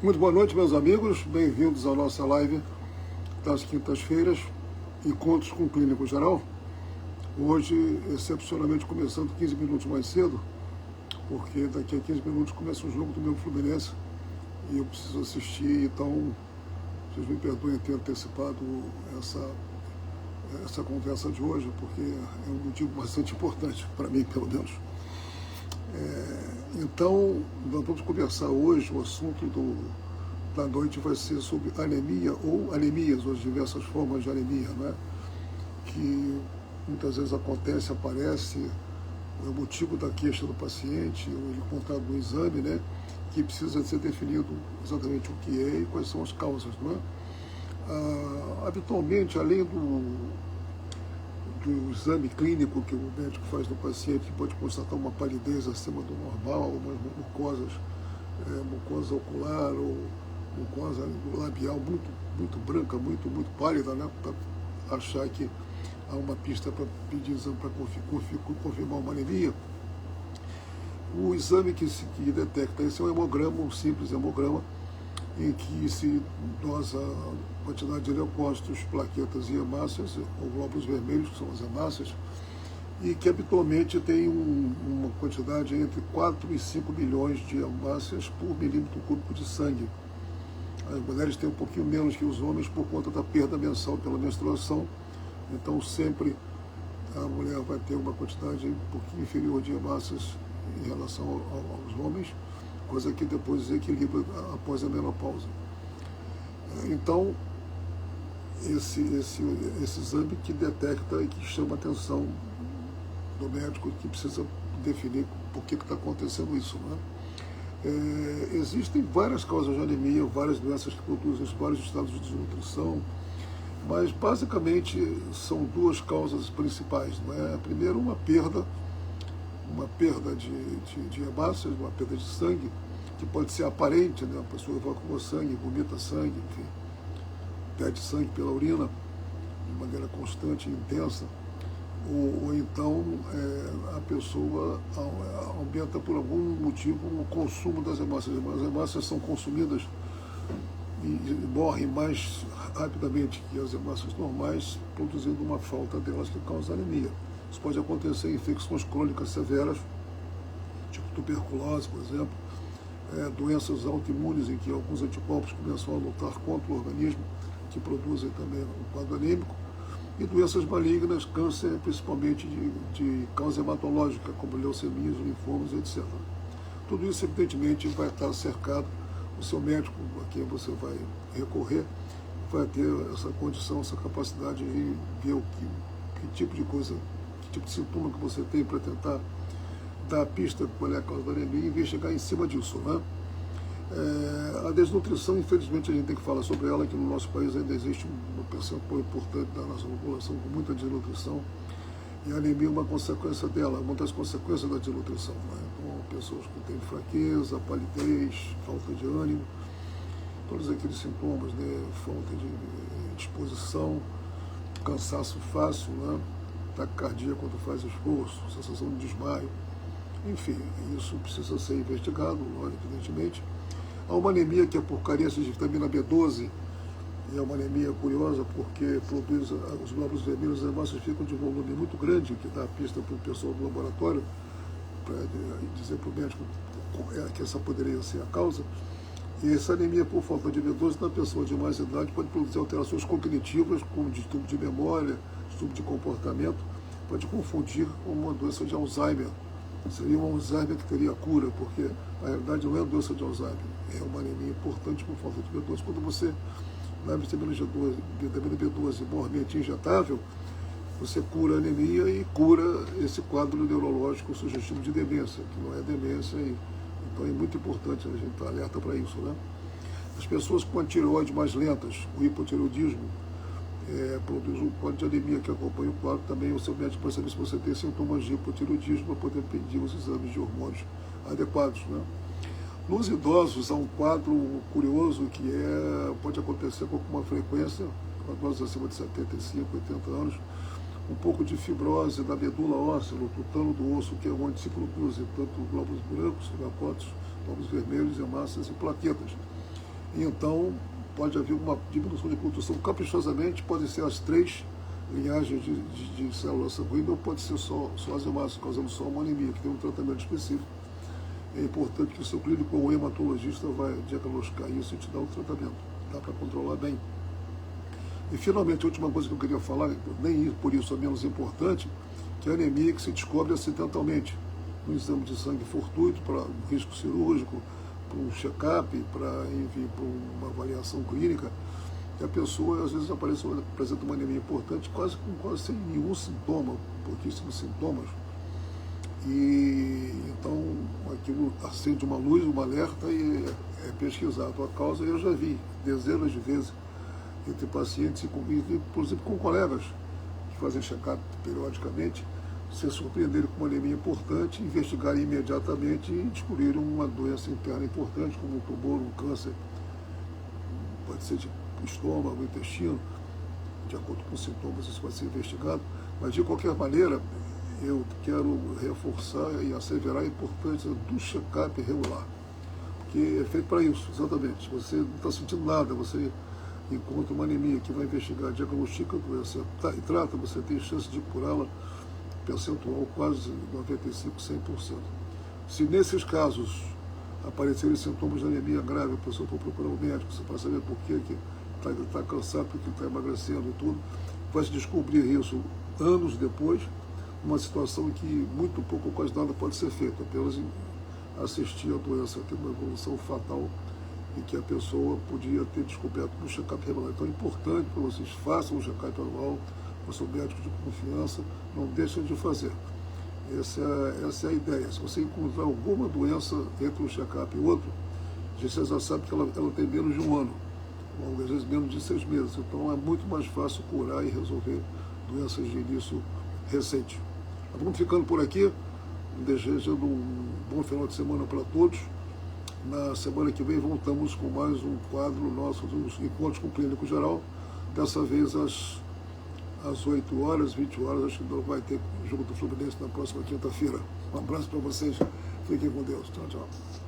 Muito boa noite, meus amigos. Bem-vindos à nossa live das quintas-feiras, Encontros com o Clínico Geral. Hoje, excepcionalmente, começando 15 minutos mais cedo, porque daqui a 15 minutos começa o jogo do meu Fluminense e eu preciso assistir, então vocês me perdoem ter antecipado essa conversa de hoje, porque é um motivo bastante importante, para mim, pelo menos. Então, nós vamos conversar hoje, o assunto da noite vai ser sobre anemia ou anemias, ou as diversas formas de anemia, né? Que muitas vezes acontece, aparece, é o motivo da queixa do paciente, ou ele contado no exame, né? Que precisa ser definido exatamente o que é e quais são as causas, não é? Habitualmente, além do exame clínico que o médico faz no paciente, que pode constatar uma palidez acima do normal, umas mucosa ocular ou mucosa labial muito branca, muito pálida, né, para achar que há uma pista para pedir exame para confirmar uma anemia. O exame que detecta esse é um hemograma, um simples hemograma, em que se dosa a quantidade de leucócitos, plaquetas e hemácias, ou glóbulos vermelhos, que são as hemácias, e que habitualmente tem uma quantidade entre 4 e 5 milhões de hemácias por milímetro cúbico de sangue. As mulheres têm um pouquinho menos que os homens por conta da perda mensal pela menstruação, então sempre a mulher vai ter uma quantidade um pouquinho inferior de hemácias em relação aos homens, coisa que depois desequilibra após a menopausa. Então, esse exame que detecta e que chama a atenção do médico, que precisa definir por que está acontecendo isso, né? Existem várias causas de anemia, várias doenças que produzem vários estados de desnutrição, mas basicamente são duas causas principais, não é? Primeiro, uma perda de hemácias, uma perda de sangue, que pode ser aparente, né? A pessoa evacua sangue, vomita sangue, enfim, perde sangue pela urina de maneira constante e intensa, ou então a pessoa aumenta por algum motivo o consumo das hemácias. As hemácias são consumidas e morrem mais rapidamente que as hemácias normais, produzindo uma falta delas que causa anemia. Isso pode acontecer em infecções crônicas severas, tipo tuberculose, por exemplo, doenças autoimunes em que alguns anticorpos começam a lutar contra o organismo, que produzem também um quadro anêmico, e doenças malignas, câncer, principalmente de causa hematológica, como leucemias, linfomas, etc. Tudo isso, evidentemente, vai estar cercado. O seu médico, a quem você vai recorrer, vai ter essa condição, essa capacidade de ver que tipo de coisa, que tipo de sintoma que você tem para tentar dar a pista de qual é a causa da anemia e investigar em cima disso, né? A desnutrição, infelizmente, a gente tem que falar sobre ela, que no nosso país ainda existe uma percentual importante da nossa população com muita desnutrição, e a anemia é uma consequência dela, uma das consequências da desnutrição, né? Então, pessoas que têm fraqueza, palidez, falta de ânimo, todos aqueles sintomas, né? Falta de disposição, cansaço fácil, né? Taquicardia quando faz esforço, sensação de desmaio, enfim, isso precisa ser investigado, evidentemente. Há uma anemia que é por carência de vitamina B12, e é uma anemia curiosa porque produz os glóbulos vermelhos, as hemácias ficam de volume muito grande, que dá a pista para o pessoal do laboratório, para dizer para o médico que essa poderia ser a causa. E essa anemia por falta de B12 na pessoa de mais idade pode produzir alterações cognitivas, como distúrbio de memória, distúrbio de comportamento, pode confundir com uma doença de Alzheimer. Seria uma Alzheimer que teria cura, porque na realidade não é doença de Alzheimer, é uma anemia importante por falta de B12. Quando você dá vitamina B12 mormente injetável, você cura a anemia e cura esse quadro neurológico sugestivo de demência, que não é demência, então é muito importante a gente estar alerta para isso, né? As pessoas com a tireoide mais lentas, o hipotireoidismo, produz um quadro de anemia que acompanha o quadro. Também o seu médico vai saber se você tem sintomas de hipotireoidismo para poder pedir os exames de hormônios adequados, né? Nos idosos há um quadro curioso que pode acontecer com alguma frequência, com idosos acima de 75, 80 anos, um pouco de fibrose da medula óssea, no tutano do osso, que é onde se produzem tanto glóbulos brancos, leucócitos, glóbulos vermelhos, hemácias e plaquetas. e então pode haver uma diminuição de produção. Caprichosamente, podem ser as 3 linhagens de célula sanguínea, ou pode ser só as hemácias, causando só uma anemia, que tem um tratamento específico. É importante que o seu clínico ou hematologista vai diagnosticar isso e te dar o tratamento. Dá para controlar bem. E, finalmente, a última coisa que eu queria falar, nem por isso é menos importante, que é a anemia que se descobre acidentalmente, no exame de sangue fortuito, para um risco cirúrgico, para um check-up, para, enfim, para uma avaliação clínica, que a pessoa, às vezes, apresenta uma anemia importante, quase sem nenhum sintoma, pouquíssimos sintomas. E, então, aquilo acende uma luz, um alerta e é pesquisado. A causa eu já vi dezenas de vezes entre pacientes e inclusive com colegas que fazem check-up periodicamente, se surpreenderem com uma anemia importante, investigarem imediatamente e descobrirem uma doença interna importante, como um tumor, um câncer, pode ser de estômago, intestino, de acordo com os sintomas, isso vai ser investigado. Mas, de qualquer maneira, eu quero reforçar e asseverar a importância do check-up regular, porque é feito para isso, exatamente. Você não está sentindo nada, você encontra uma anemia que vai investigar, diagnostica a doença e trata, você tem chance de curá-la, percentual quase 95%, 100%. Se nesses casos aparecerem sintomas de anemia grave, a pessoa for procurar um médico, você vai saber por que está cansado, porque está emagrecendo e tudo, vai se descobrir isso anos depois, uma situação em que muito pouco ou quase nada pode ser feito, apenas assistir a doença ter uma evolução fatal e que a pessoa podia ter descoberto no check-up regular. Então é importante que vocês façam um check-up anual com o seu médico de confiança, não deixem de fazer. Essa é a ideia. Se você encontrar alguma doença entre um check-up e outro, você já sabe que ela tem menos de 1 ano, ou às vezes menos de 6 meses. Então é muito mais fácil curar e resolver doenças de início recente. Vamos ficando por aqui, desejando um bom final de semana para todos. Na semana que vem voltamos com mais um quadro nosso dos encontros com o clínico geral, dessa vez às 8 horas, 20 horas, acho que não vai ter jogo do Fluminense na próxima quinta-feira. Um abraço para vocês, fiquem com Deus, tchau, tchau.